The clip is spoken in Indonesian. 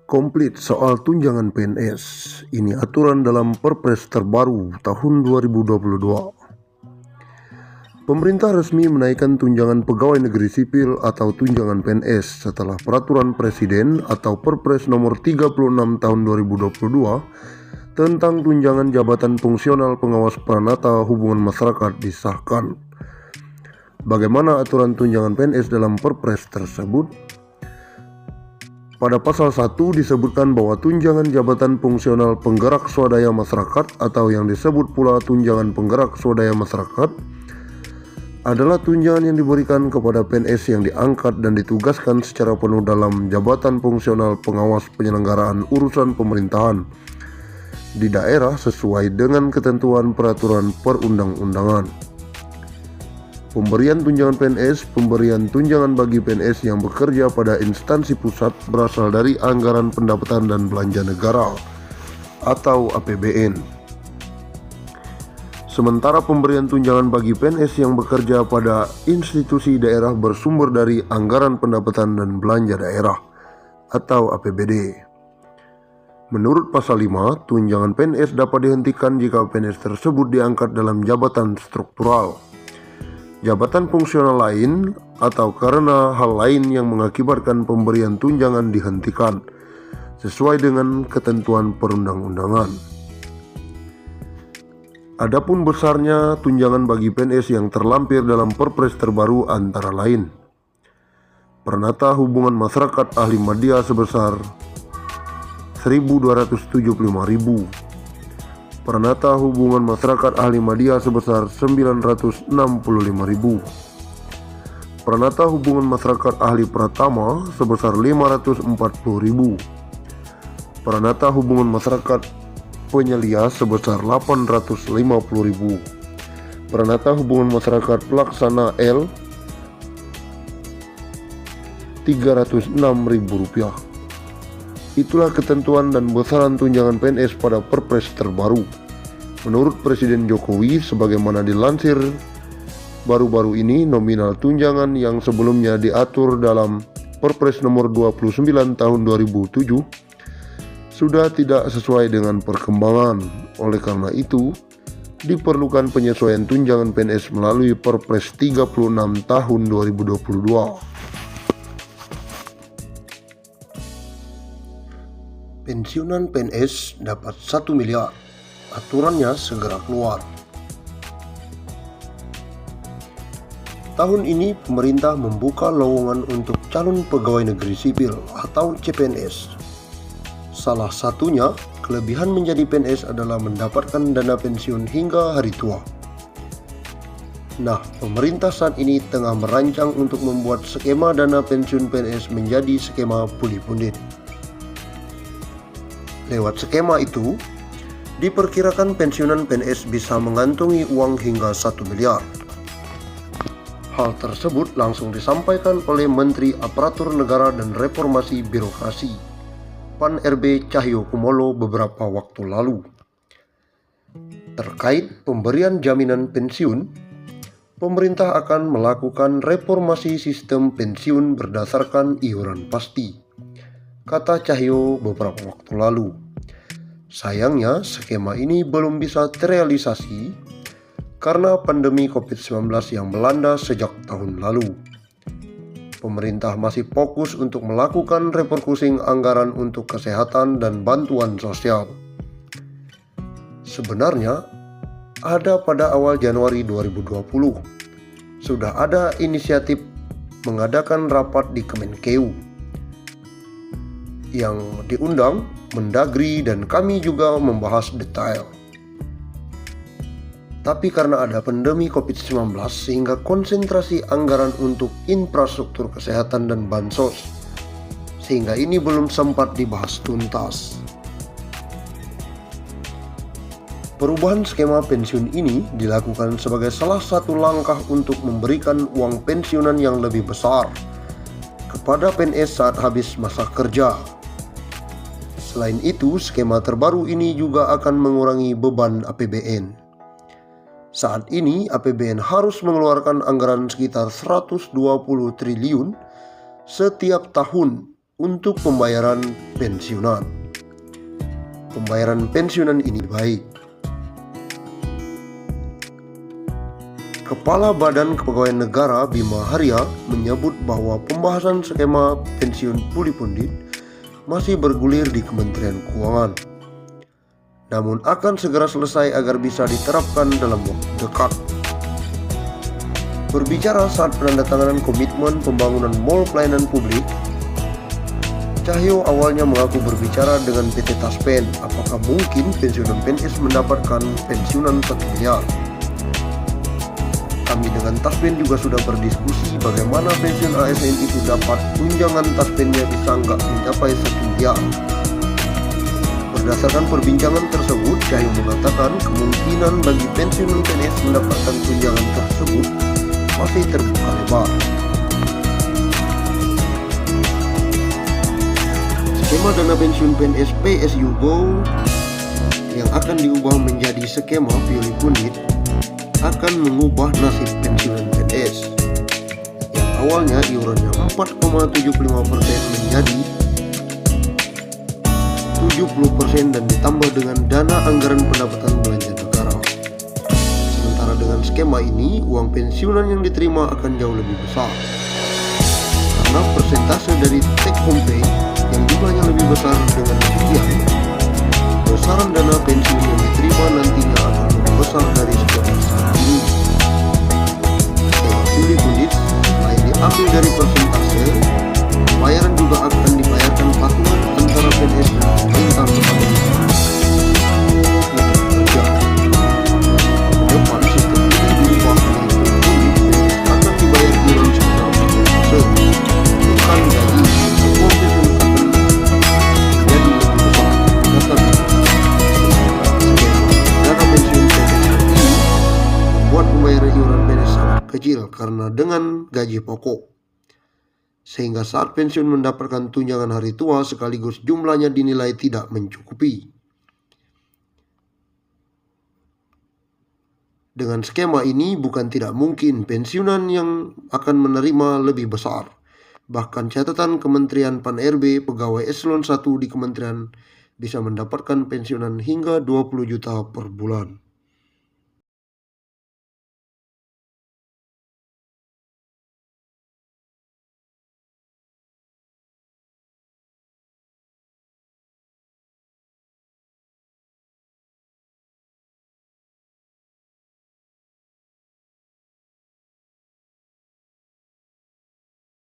Komplit soal tunjangan PNS. Ini aturan dalam Perpres terbaru tahun 2022. Pemerintah resmi menaikkan tunjangan pegawai negeri sipil atau tunjangan PNS setelah peraturan Presiden atau Perpres nomor 36 tahun 2022 tentang tunjangan jabatan fungsional pengawas peranata hubungan masyarakat disahkan. Bagaimana aturan tunjangan PNS dalam Perpres tersebut? Pada pasal 1 disebutkan bahwa tunjangan jabatan fungsional penggerak swadaya masyarakat atau yang disebut pula tunjangan penggerak swadaya masyarakat adalah tunjangan yang diberikan kepada PNS yang diangkat dan ditugaskan secara penuh dalam jabatan fungsional pengawas penyelenggaraan urusan pemerintahan di daerah sesuai dengan ketentuan peraturan perundang-undangan. Pemberian tunjangan bagi PNS yang bekerja pada instansi pusat berasal dari anggaran pendapatan dan belanja negara atau APBN. Sementara pemberian tunjangan bagi PNS yang bekerja pada institusi daerah bersumber dari anggaran pendapatan dan belanja daerah atau APBD. Menurut pasal 5, tunjangan PNS dapat dihentikan jika PNS tersebut diangkat dalam jabatan struktural, jabatan fungsional lain, atau karena hal lain yang mengakibatkan pemberian tunjangan dihentikan sesuai dengan ketentuan perundang-undangan. Adapun besarnya tunjangan bagi PNS yang terlampir dalam Perpres terbaru antara lain: Peranata Hubungan Masyarakat Ahli Media sebesar Rp1.275.000, Peranata Hubungan Masyarakat Ahli Media sebesar Rp965.000, Peranata Hubungan Masyarakat Ahli Pratama sebesar Rp540.000, Peranata Hubungan Masyarakat Penyelia sebesar Rp850.000, Peranata Hubungan Masyarakat Pelaksana L Rp306.000. Itulah ketentuan dan besaran tunjangan PNS pada Perpres terbaru. Menurut Presiden Jokowi, sebagaimana dilansir baru-baru ini, nominal tunjangan yang sebelumnya diatur dalam Perpres nomor 29 tahun 2007 sudah tidak sesuai dengan perkembangan. Oleh karena itu, diperlukan penyesuaian tunjangan PNS melalui Perpres 36 tahun 2022. Pensiunan PNS dapat 1 miliar. Aturannya segera keluar. Tahun ini pemerintah membuka lowongan untuk calon pegawai negeri sipil atau CPNS. Salah satunya, kelebihan menjadi PNS adalah mendapatkan dana pensiun hingga hari tua. Nah, pemerintah saat ini tengah merancang untuk membuat skema dana pensiun PNS menjadi skema puli-pundit. Lewat skema itu, diperkirakan pensiunan PNS bisa mengantongi uang hingga 1 miliar. Hal tersebut langsung disampaikan oleh Menteri Aparatur Negara dan Reformasi Birokrasi PAN RB Cahyokumolo beberapa waktu lalu. Terkait pemberian jaminan pensiun, pemerintah akan melakukan reformasi sistem pensiun berdasarkan iuran pasti, kata Cahyo beberapa waktu lalu. Sayangnya, skema ini belum bisa terrealisasi karena pandemi COVID-19 yang melanda sejak tahun lalu. Pemerintah masih fokus untuk melakukan refocusing anggaran untuk kesehatan dan bantuan sosial. Sebenarnya, ada pada awal Januari 2020, sudah ada inisiatif mengadakan rapat di Kemenkeu yang diundang Mendagri dan kami juga membahas detail. Tapi karena ada pandemi COVID-19 sehingga konsentrasi anggaran untuk infrastruktur kesehatan dan bansos, sehingga ini belum sempat dibahas tuntas. Perubahan skema pensiun ini dilakukan sebagai salah satu langkah untuk memberikan uang pensiunan yang lebih besar kepada PNS saat habis masa kerja. Selain itu, skema terbaru ini juga akan mengurangi beban APBN. Saat ini, APBN harus mengeluarkan anggaran sekitar 120 triliun setiap tahun untuk pembayaran pensiunan. Pembayaran pensiunan ini baik. Kepala Badan Kepegawaian Negara Bima Arya menyebut bahwa pembahasan skema pensiun puli pundit masih bergulir di Kementerian Keuangan, namun akan segera selesai agar bisa diterapkan dalam waktu dekat. Berbicara saat penandatanganan komitmen pembangunan Mall Pelayanan Publik, Cahyo awalnya mengaku berbicara dengan PT Taspen apakah mungkin pensiunan PNS mendapatkan pensiunan 1 miliar. Kami dengan Taspen juga sudah berdiskusi bagaimana pensiun ASN itu dapat tunjangan Taspennya bisa nggak mencapai 1 miliar. Berdasarkan perbincangan tersebut, Cahyo mengatakan kemungkinan bagi pensiunan PNS mendapatkan tunjangan tersebut masih terbuka lebar. Skema dana pensiun PNS PSU Go yang akan diubah menjadi skema puli pundit akan mengubah nasib pensiunan PNS yang awalnya iurannya 4,75% menjadi 70% dan ditambah dengan dana anggaran pendapatan belanja negara. Sementara dengan skema ini, uang pensiunan yang diterima akan jauh lebih besar karena persentase dari take home pay yang jumlahnya lebih besar. Dengan demikian, besaran dana pensiun yang diterima nantinya akan lebih besar dari seperti saat ini. Skema puli pundit selain diambil dari persentase, pembayaran juga akan dibayarkan patungan antara PNS dan pemerintah kepada kerja. Depan sistem ini dirubah menjadi puli pundit akan dibayar iuran sekitar 10%, bukan gaji. Uang pensiun akan jadi lebih besar. Tetapi dana pensiun PNS ini membuat pembayaran iuran PNS sangat kecil karena dengan gaji pokok, sehingga saat pensiun mendapatkan tunjangan hari tua sekaligus jumlahnya dinilai tidak mencukupi. Dengan skema ini bukan tidak mungkin pensiunan yang akan menerima lebih besar. Bahkan catatan Kementerian Pan-RB pegawai eselon 1 di kementerian bisa mendapatkan pensiunan hingga 20 juta per bulan.